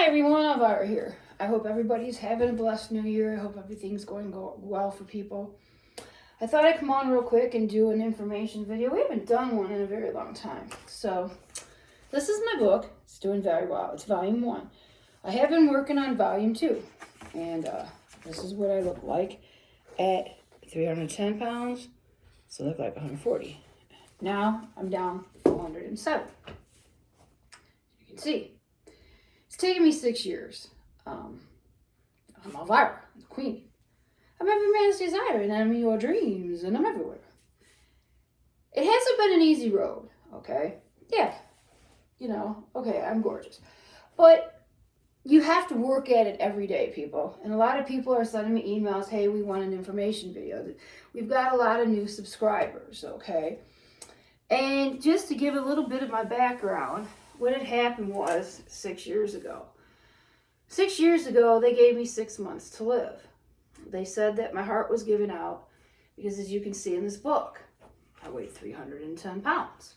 everyone, Elvira here. I hope everybody's having a blessed new year. I hope everything's going well for people. I thought I'd come on real quick and do an information video. We haven't done one in a very long time. So, this is my book. It's doing very well. It's volume 1. I have been working on volume 2. And this is what I look like at 310 pounds. So I look like 140. Now, I'm down 407. You can see. It's taken me 6 years. I'm Elvira, I'm the queen. I'm every man's desire, and I'm in your dreams, and I'm everywhere. It hasn't been an easy road, okay? Yeah, okay, I'm gorgeous. But you have to work at it every day, people. And a lot of people are sending me emails, hey, we want an information video. We've got a lot of new subscribers, okay? And just to give a little bit of my background, what had happened was 6 years ago. 6 years ago, they gave me 6 months to live. They said that my heart was giving out because, as you can see in this book, I weighed 310 pounds.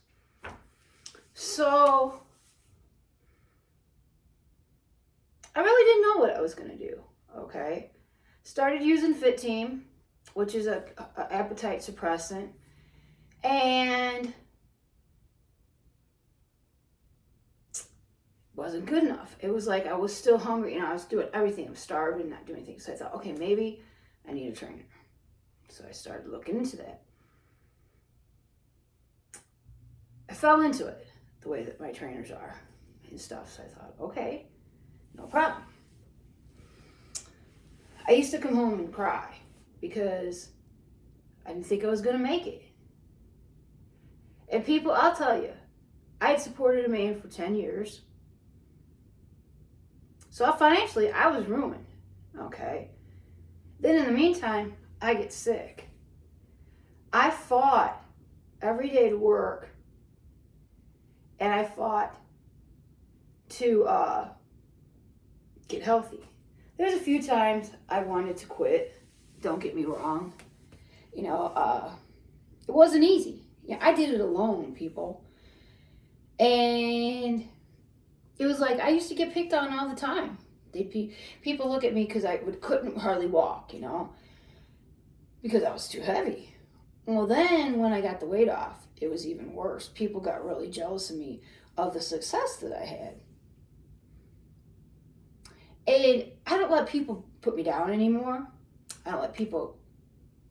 So, I really didn't know what I was going to do, okay? Started using Fit Team, which is a appetite suppressant, and wasn't good enough. It was like I was still hungry. I was doing everything. I'm starving, not doing anything. So I thought, okay, maybe I need a trainer. So I started looking into that. I fell into it the way that my trainers are and stuff. So I thought, okay, no problem. I used to come home and cry because I didn't think I was going to make it. And people, I'll tell you, I had supported a man for 10 years. So financially, I was ruined, okay? Then in the meantime, I get sick. I fought every day to work, and I fought to get healthy. There's a few times I wanted to quit, don't get me wrong. It wasn't easy. I did it alone, people. And it was like I used to get picked on all the time. People look at me because I couldn't hardly walk, because I was too heavy. Well, then when I got the weight off, it was even worse. People got really jealous of me of the success that I had. And I don't let people put me down anymore. I don't let people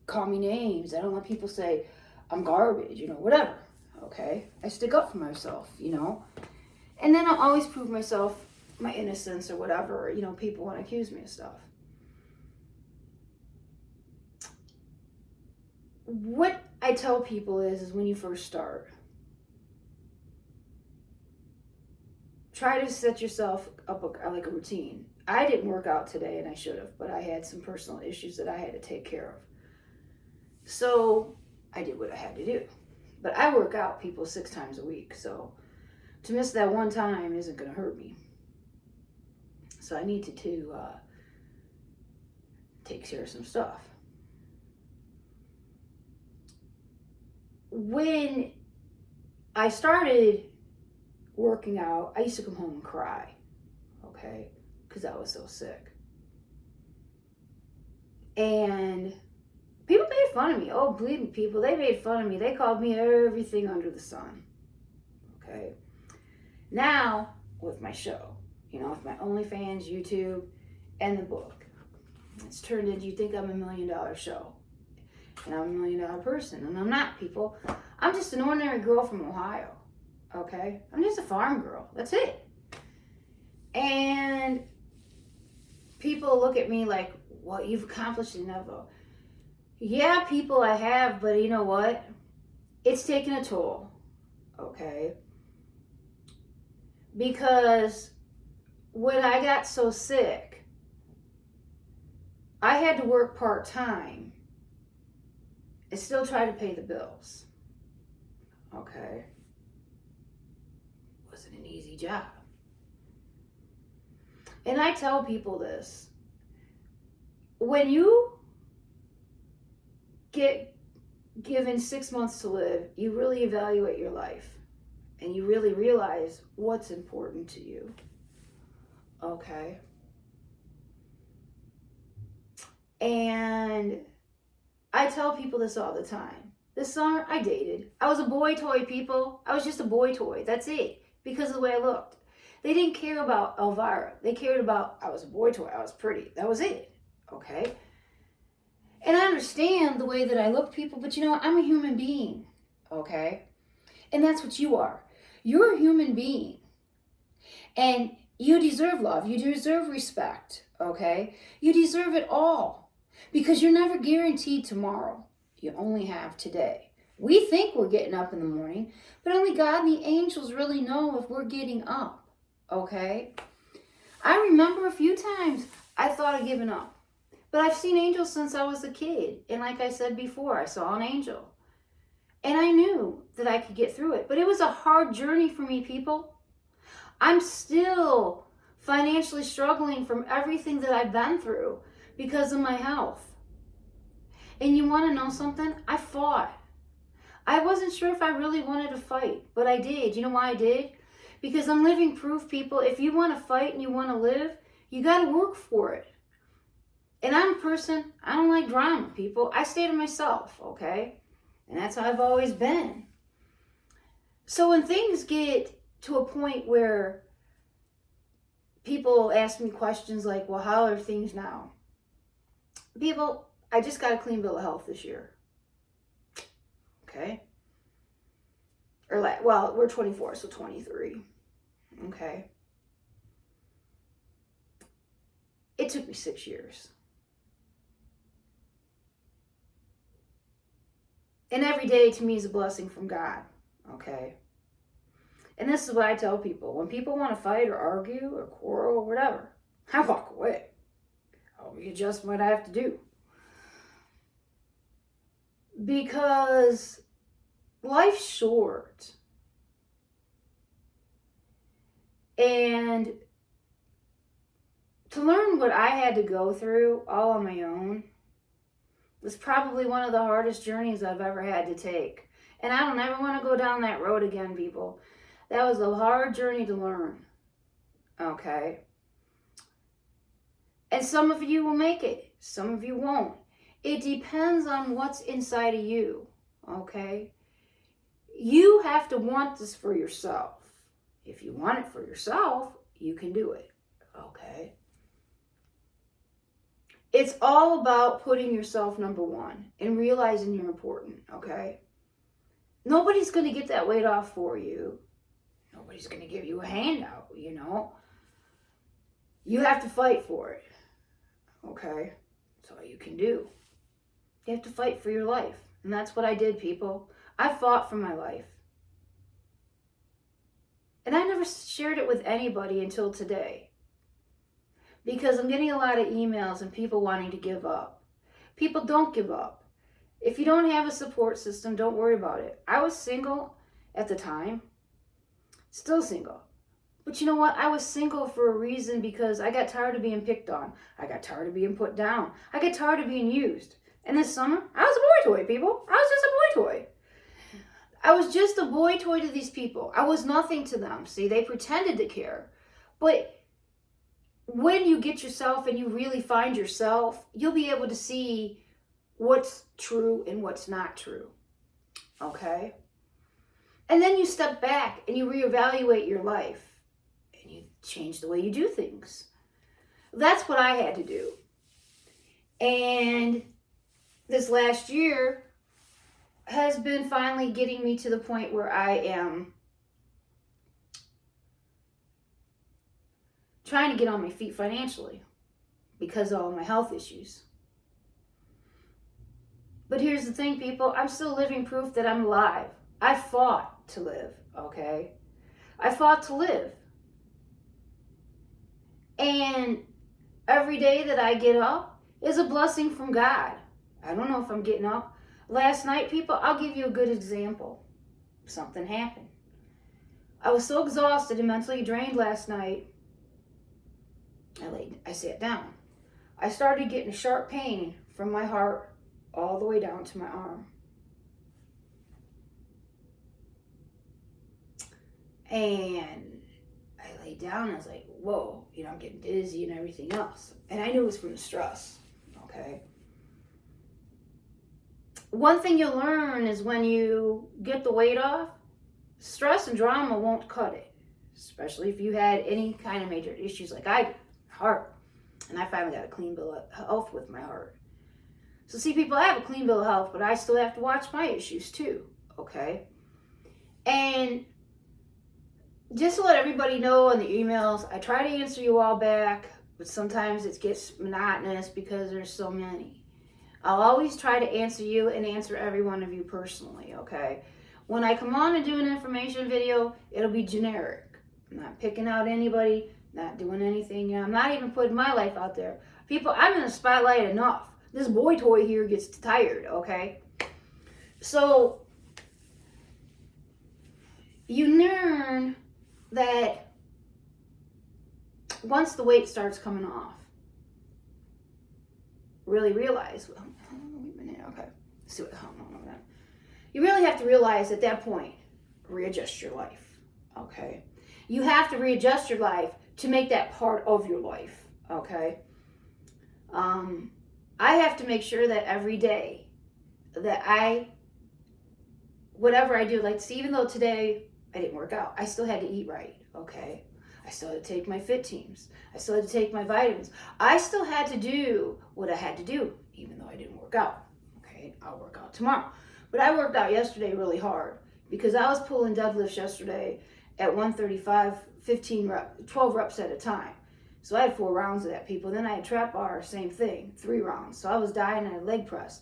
call me names. I don't let people say I'm garbage, whatever. Okay? I stick up for myself, And then I'll always prove myself, my innocence or whatever, people want to accuse me of stuff. What I tell people is when you first start, try to set yourself up like a routine. I didn't work out today, and I should have, but I had some personal issues that I had to take care of. So I did what I had to do. But I work out, people, 6 times a week, so to miss that one time isn't going to hurt me. So I need to take care of some stuff. When I started working out, I used to come home and cry, okay, because I was so sick. And people made fun of me. Oh, believe me, people, they made fun of me. They called me everything under the sun, okay. Now, with my show, with my OnlyFans, YouTube, and the book, it's turned into, you think I'm $1 million show. And I'm $1 million person. And I'm not, people. I'm just an ordinary girl from Ohio, okay? I'm just a farm girl. That's it. And people look at me like, well, you've accomplished enough. Yeah, people, I have, but you know what? It's taken a toll, okay? Because when I got so sick, I had to work part-time and still try to pay the bills. Okay? It wasn't an easy job. And I tell people this. When you get given 6 months to live, you really evaluate your life. And you really realize what's important to you. okay? And I tell people this all the time. This summer, I dated. I was a boy toy, people. I was just a boy toy. That's it. Because of the way I looked. They didn't care about Elvira. They cared about, I was a boy toy. I was pretty. That was it. Okay? And I understand the way that I look, people, but you know what? I'm a human being. Okay? And that's what you are. You're a human being. And you deserve love. You deserve respect. Okay? You deserve it all. Because you're never guaranteed tomorrow. You only have today. We think we're getting up in the morning, but only God and the angels really know if we're getting up. Okay? I remember a few times I thought of giving up. But I've seen angels since I was a kid. And like I said before, I saw an angel. And I knew that I could get through it. But it was a hard journey for me, people. I'm still financially struggling from everything that I've been through because of my health. And you want to know something? I fought. I wasn't sure if I really wanted to fight, but I did. You know why I did? Because I'm living proof, people. If you want to fight and you want to live, you got to work for it. And I'm a person, I don't like drama, people. I stay to myself, okay? And that's how I've always been. So when things get to a point where people ask me questions like, well, how are things now? People, I just got a clean bill of health this year. Okay? Well, we're 24, so 23. Okay? It took me 6 years. And every day to me is a blessing from God, okay? And this is what I tell people. When people want to fight or argue or quarrel or whatever, I walk away. I'll readjust what I have to do. Because life's short. And to learn what I had to go through all on my own was probably one of the hardest journeys I've ever had to take. And I don't ever want to go down that road again, people. That was a hard journey to learn. Okay? And some of you will make it. Some of you won't. It depends on what's inside of you. Okay? You have to want this for yourself. If you want it for yourself, you can do it. Okay? It's all about putting yourself number one and realizing you're important, okay? Nobody's going to get that weight off for you. Nobody's going to give you a handout, you know? You have to fight for it, okay? That's all you can do. You have to fight for your life. And that's what I did, people. I fought for my life. And I never shared it with anybody until today. Because I'm getting a lot of emails and people wanting to give up. People, don't give up. If you don't have a support system, don't worry about it. I was single at the time. Still single. But you know what? I was single for a reason because I got tired of being picked on. I got tired of being put down. I got tired of being used. And this summer, I was a boy toy, people. I was just a boy toy. I was just a boy toy to these people. I was nothing to them. See, they pretended to care. But when you get yourself and you really find yourself, you'll be able to see what's true and what's not true. Okay? And then you step back and you reevaluate your life and you change the way you do things. That's what I had to do. And this last year has been finally getting me to the point where I am trying to get on my feet financially because of all my health issues. But here's the thing, people. I'm still living proof that I'm alive. I fought to live, okay? I fought to live. And every day that I get up is a blessing from God. I don't know if I'm getting up. Last night, people, I'll give you a good example. Something happened. I was so exhausted and mentally drained last night. I sat down. I started getting a sharp pain from my heart all the way down to my arm. And I I laid down and I was like, whoa, you know, I'm getting dizzy and everything else. And I knew it was from the stress, okay? One thing you'll learn is when you get the weight off, stress and drama won't cut it. Especially if you had any kind of major issues like I did, heart. And I finally got a clean bill of health with my heart. So see, people, I have a clean bill of health, but I still have to watch my issues too, okay? And just to let everybody know in the emails, I try to answer you all back, but sometimes it gets monotonous because there's so many. I'll always try to answer you and answer every one of you personally, okay? When I come on and do an information video, it'll be generic. I'm not picking out anybody, not doing anything. You know, I'm not even putting my life out there. People, I'm in the spotlight enough. This boy toy here gets tired, okay? So, you learn that once the weight starts coming off, really realize, well, we've been in, okay, let's see what, you really have to realize at that point, readjust your life, okay? You have to readjust your life to make that part of your life, okay? I have to make sure that every day that whatever I do, like, see, even though today I didn't work out, I still had to eat right, okay? I still had to take my fit teams. I still had to take my vitamins. I still had to do what I had to do, even though I didn't work out, okay? I'll work out tomorrow. But I worked out yesterday really hard because I was pulling deadlifts yesterday at 135, 12 reps at a time. So I had 4 rounds of that, people. Then I had trap bar, same thing, 3 rounds. So I was dying. I had leg press.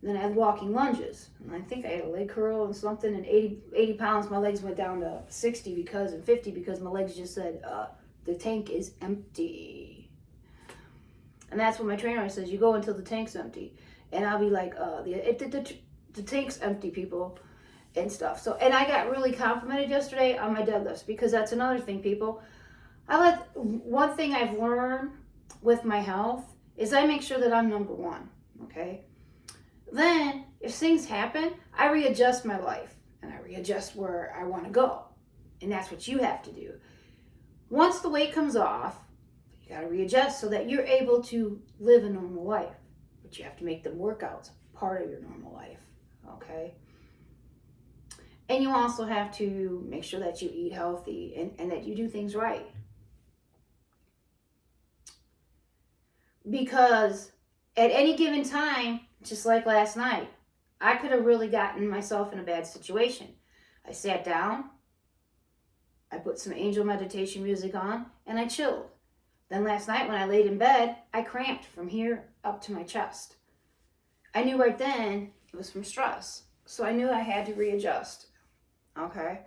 And then I had walking lunges. And I think I had a leg curl and something. And 80 pounds, my legs went down to 60 and 50 because my legs just said, the tank is empty. And that's what my trainer says, you go until the tank's empty. And I'll be like, the tank's empty, people, and stuff. So, and I got really complimented yesterday on my deadlifts because that's another thing, people. One thing I've learned with my health is I make sure that I'm number one, okay? Then, if things happen, I readjust my life and I readjust where I want to go. And that's what you have to do. Once the weight comes off, you got to readjust so that you're able to live a normal life. But you have to make the workouts part of your normal life, okay? And you also have to make sure that you eat healthy and that you do things right. Because at any given time, just like last night, I could have really gotten myself in a bad situation. I sat down, I put some angel meditation music on, and I chilled. Then last night when I laid in bed, I cramped from here up to my chest. I knew right then it was from stress. So I knew I had to readjust. Okay?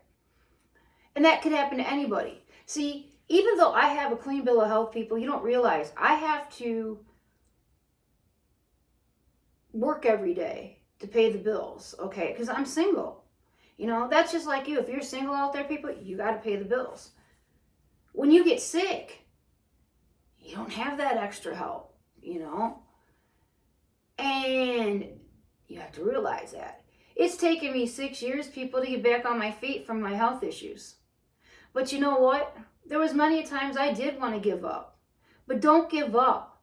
And that could happen to anybody. See, even though I have a clean bill of health, people, you don't realize I have to work every day to pay the bills, okay? Because I'm single. You know, that's just like you. If you're single out there, people, you got to pay the bills. When you get sick, you don't have that extra help, you know? And you have to realize that. It's taken me 6 years, people, to get back on my feet from my health issues. But you know what? There was many times I did want to give up. But don't give up.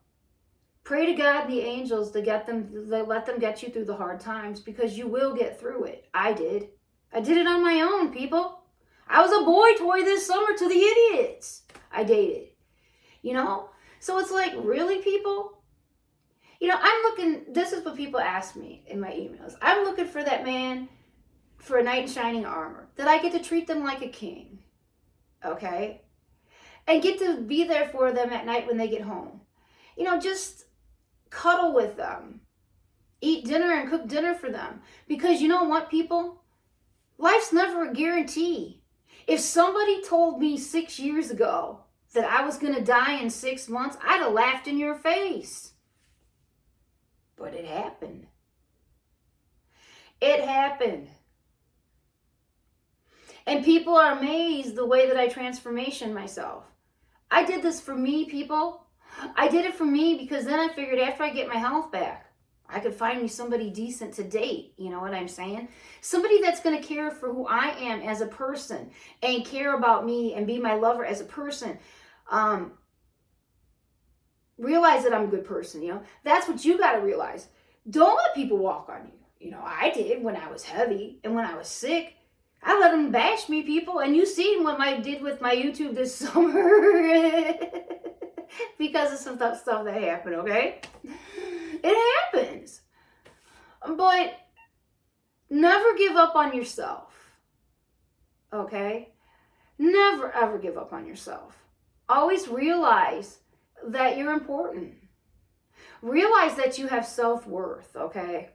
Pray to God and the angels to let them get you through the hard times because you will get through it. I did. I did it on my own, people. I was a boy toy this summer to the idiots I dated. You know? So it's like, really, people? You know, I'm looking, this is what people ask me in my emails. I'm looking for that man for a knight in shining armor, that I get to treat them like a king, okay? And get to be there for them at night when they get home. You know, just cuddle with them. Eat dinner and cook dinner for them. Because you know what, people? Life's never a guarantee. If somebody told me 6 years ago that I was going to die in 6 months, I'd have laughed in your face. But it happened. It happened. And people are amazed the way that I transformation myself. I did this for me, people. I did it for me because then I figured after I get my health back, I could find me somebody decent to date. You know what I'm saying? Somebody that's going to care for who I am as a person and care about me and be my lover as a person. Realize that I'm a good person, you know. That's what you got to realize. Don't let people walk on you. You know, I did when I was heavy and when I was sick. I let them bash me, people. And you seen what I did with my YouTube this summer because of some stuff that happened, okay? It happens. But never give up on yourself, okay? Never, ever give up on yourself. Always realize that you're important. Realize that you have self-worth, okay?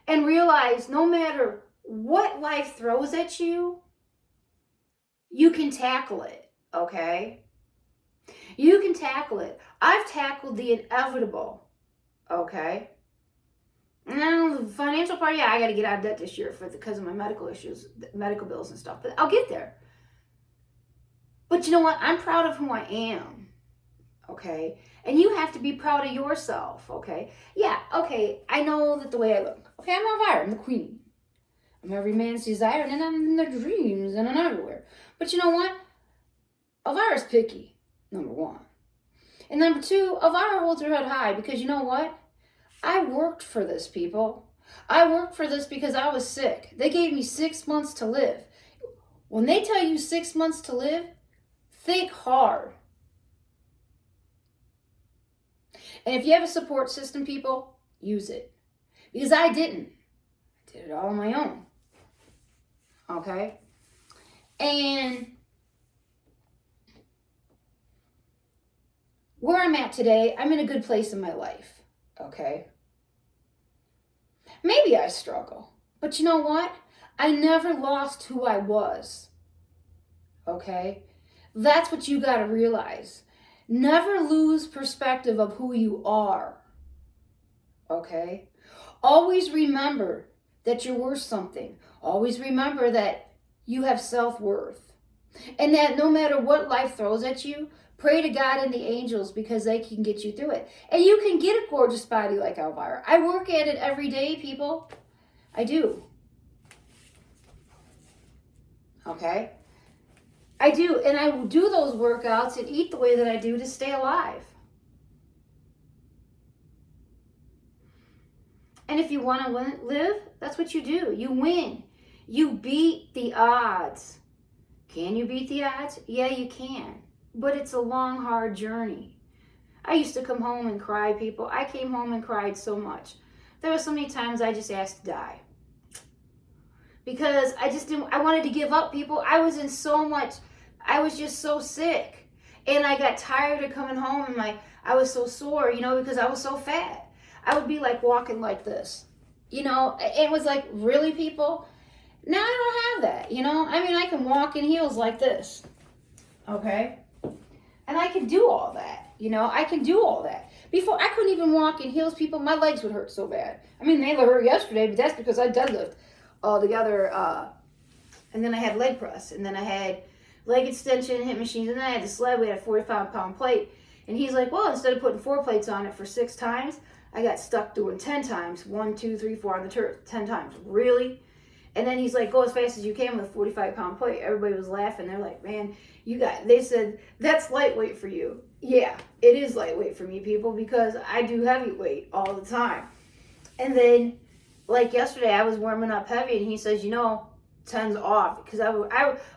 And realize no matter what life throws at you, you can tackle it, okay? You can tackle it. I've tackled the inevitable, okay? Now, the financial part, yeah, I got to get out of debt this year because of my medical issues, medical bills and stuff, but I'll get there. But you know what? I'm proud of who I am, okay? And you have to be proud of yourself, okay? Yeah, okay, I know that the way I look. Okay, I'm Elvira, I'm the queen. I'm every man's desire, and I'm in their dreams and in everywhere. But you know what? Elvira's picky, number one. And number two, Elvira holds her head high because you know what? I worked for this, people. I worked for this because I was sick. They gave me 6 months to live. When they tell you 6 months to live, think hard. And if you have a support system, people, use it. Because I didn't. I did it all on my own. Okay? And where I'm at today, I'm in a good place in my life. Okay? Maybe I struggle. But you know what? I never lost who I was. Okay? That's what you got to realize. Never lose perspective of who you are. Okay? Always remember that you're worth something. Always remember that you have self-worth. And that no matter what life throws at you, pray to God and the angels because they can get you through it. And you can get a gorgeous body like Elvira. I work at it every day, people. I do. Okay? I do. And I do those workouts and eat the way that I do to stay alive. And if you want to live, that's what you do. You win. You beat the odds. Can you beat the odds? Yeah, you can. But it's a long, hard journey. I used to come home and cry, people. I came home and cried so much. There were so many times I just asked to die. Because I wanted to give up, people. I was just so sick. And I got tired of coming home and I was so sore, because I was so fat. I would be like walking like this. It was like, really, people? Now I don't have that, I can walk in heels like this. Okay? And I can do all that. I can do all that. Before, I couldn't even walk in heels, people. My legs would hurt so bad. They hurt yesterday, but that's because I deadlift all together. And then I had leg press. And then I had leg extension, hip machines. And then I had the sled. We had a 45-pound plate. And he's like, well, instead of putting 4 plates on it for 6 times, I got stuck doing 10 times. 1, 2, 3, 4 on the turf. 10 times. Really? And then he's like, go as fast as you can with a 45-pound plate. Everybody was laughing. They're like, man, they said, that's lightweight for you. Yeah, it is lightweight for me, people, because I do heavyweight all the time. And then, like yesterday, I was warming up heavy, and he says, 10's off. Because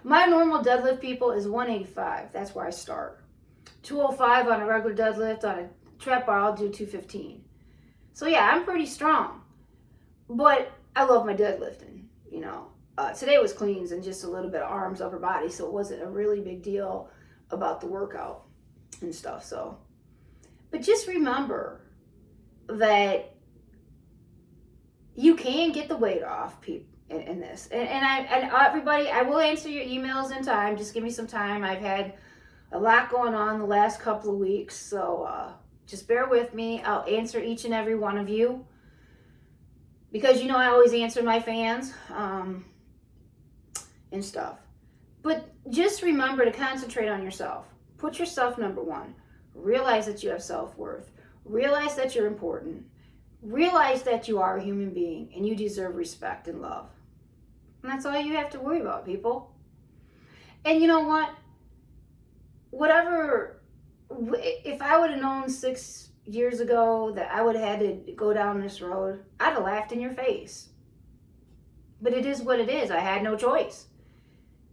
my normal deadlift, people, is 185. That's where I start. 205 on a regular deadlift. On a trap bar, I'll do 215. So, yeah, I'm pretty strong. But I love my deadlifting. Today was cleans and just a little bit of arms, upper body, so it wasn't a really big deal about the workout and stuff. So, but just remember that you can get the weight off, people, in this. And everybody, I will answer your emails in time. Just give me some time. I've had a lot going on the last couple of weeks, so just bear with me. I'll answer each and every one of you. Because, I always answer my fans and stuff. But just remember to concentrate on yourself. Put yourself number one. Realize that you have self-worth. Realize that you're important. Realize that you are a human being and you deserve respect and love. And that's all you have to worry about, people. And you know what? Whatever, if I would have known 6 years ago that I would have had to go down this road, I'd have laughed in your face. But it is what it is. I had no choice.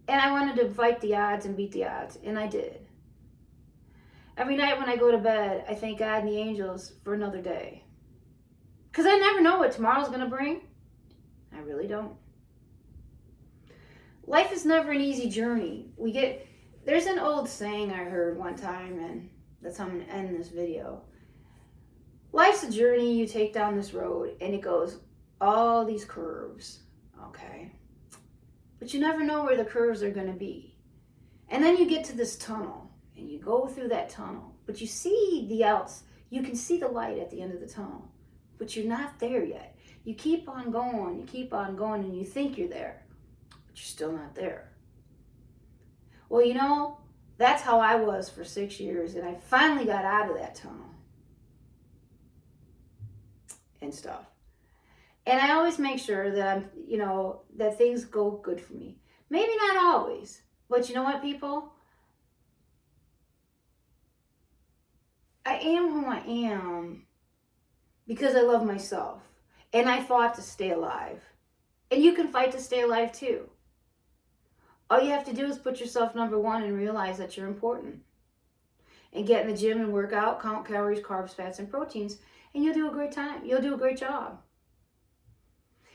And I wanted to fight the odds and beat the odds. And I did. Every night when I go to bed, I thank God and the angels for another day. Because I never know what tomorrow's going to bring. I really don't. Life is never an easy journey. There's an old saying I heard one time, and that's how I'm going to end this video. Life's a journey. You take down this road, and it goes all these curves, okay? But you never know where the curves are going to be. And then you get to this tunnel, and you go through that tunnel, but you you can see the light at the end of the tunnel, but you're not there yet. You keep on going, and you think you're there, but you're still not there. Well, that's how I was for 6 years, and I finally got out of that tunnel and stuff. And I always make sure that that things go good for me. Maybe not always, but you know what, people? I am who I am because I love myself, and I fought to stay alive. And you can fight to stay alive too. All you have to do is put yourself number one and realize that you're important. And get in the gym and work out, count calories, carbs, fats, and proteins, and you'll do a great time. You'll do a great job.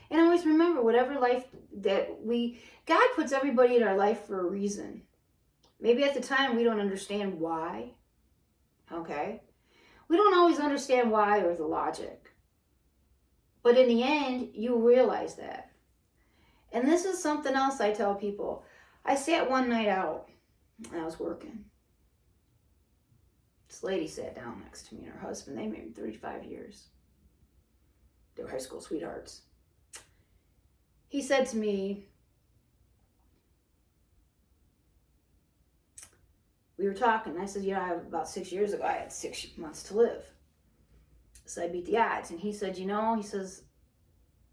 And always remember, whatever life God puts everybody in our life for a reason. Maybe at the time we don't understand why. Okay? We don't always understand why or the logic. But in the end, you realize that. And this is something else I tell people. I sat one night out and I was working. This lady sat down next to me and her husband. They married 35 years. They were high school sweethearts. He said to me, we were talking. I said, about 6 years ago, I had 6 months to live. So I beat the odds. And he said, he says,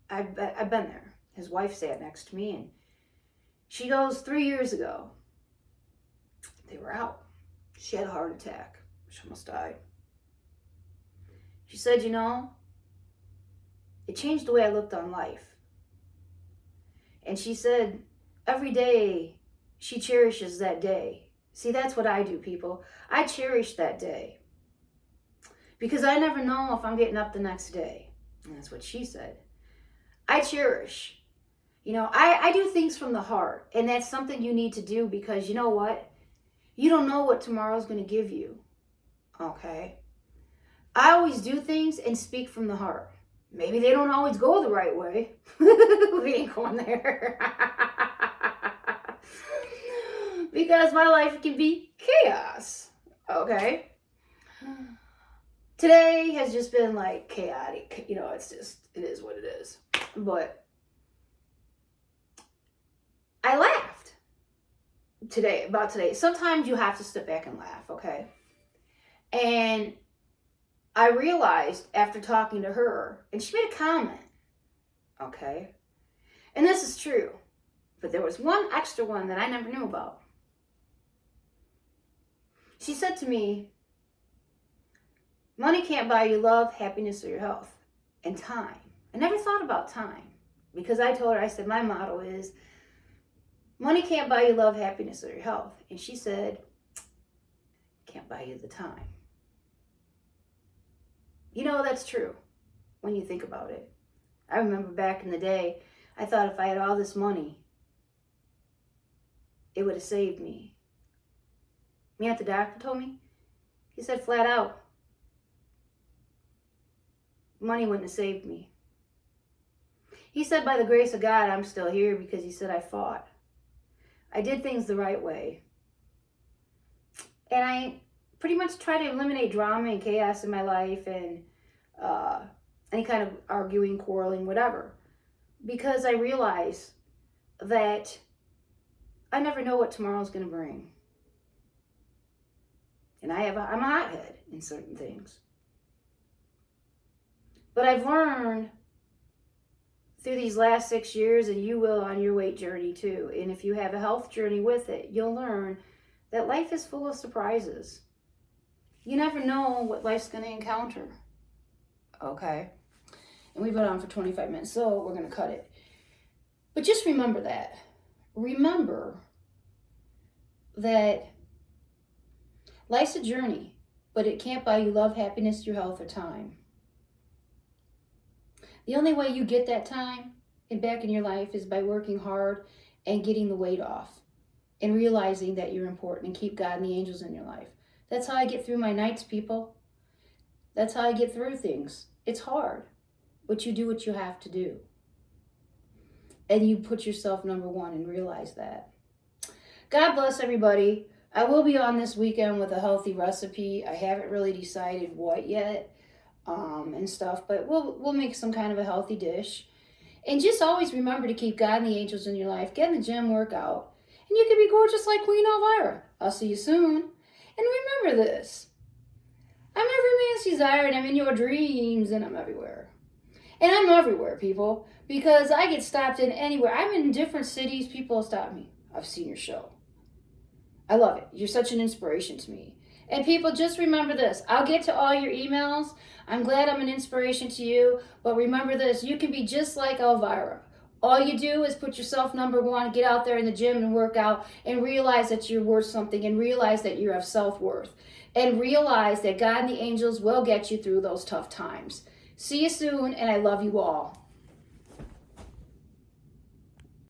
I've been there. His wife sat next to me, and she goes, 3 years ago, they were out. She had a heart attack. She almost died. She said, it changed the way I looked on life. And she said, every day she cherishes that day. See, that's what I do, people. I cherish that day. Because I never know if I'm getting up the next day. And that's what she said. I cherish. I do things from the heart. And that's something you need to do because you know what? You don't know what tomorrow's going to give you. Okay? I always do things and speak from the heart. Maybe they don't always go the right way. We ain't going there. Because my life can be chaos. Okay? Today has just been like chaotic. It is what it is. But I laughed about today. Sometimes you have to step back and laugh, okay? And I realized after talking to her, and she made a comment, okay? And this is true, but there was one extra one that I never knew about. She said to me, money can't buy you love, happiness, or your health, and time. I never thought about time because I told her, I said, my motto is, money can't buy you love, happiness, or your health. And she said, can't buy you the time. That's true when you think about it. I remember back in the day, I thought if I had all this money, it would have saved me. You know what the doctor told me? He said flat out, money wouldn't have saved me. He said by the grace of God, I'm still here because he said I fought. I did things the right way. And I pretty much try to eliminate drama and chaos in my life and any kind of arguing, quarreling, whatever. Because I realize that I never know what tomorrow's going to bring. And I'm a hothead in certain things. But I've learned through these last 6 years, and you will on your weight journey too, and if you have a health journey with it, you'll learn that life is full of surprises. You never know what life's going to encounter. Okay? And we've been on for 25 minutes, so we're going to cut it. But just remember that. Remember that life's a journey, but it can't buy you love, happiness, your health, or time. The only way you get that time and back in your life is by working hard and getting the weight off and realizing that you're important and keep God and the angels in your life. That's how I get through my nights, people. That's how I get through things. It's hard, but you do what you have to do. And you put yourself number one and realize that. God bless everybody. I will be on this weekend with a healthy recipe. I haven't really decided what yet. And stuff, but we'll make some kind of a healthy dish. And just always remember to keep God and the angels in your life. Get in the gym, work out, and you can be gorgeous like Queen Elvira. I'll see you soon. And remember this: I'm every man's desire, and I'm in your dreams, and I'm everywhere. And I'm everywhere, people, because I get stopped in anywhere. I'm in different cities. People stop me. I've seen your show. I love it. You're such an inspiration to me. And people, just remember this. I'll get to all your emails. I'm glad I'm an inspiration to you. But remember this. You can be just like Elvira. All you do is put yourself number one, get out there in the gym and work out, and realize that you're worth something, and realize that you have self-worth, and realize that God and the angels will get you through those tough times. See you soon, and I love you all.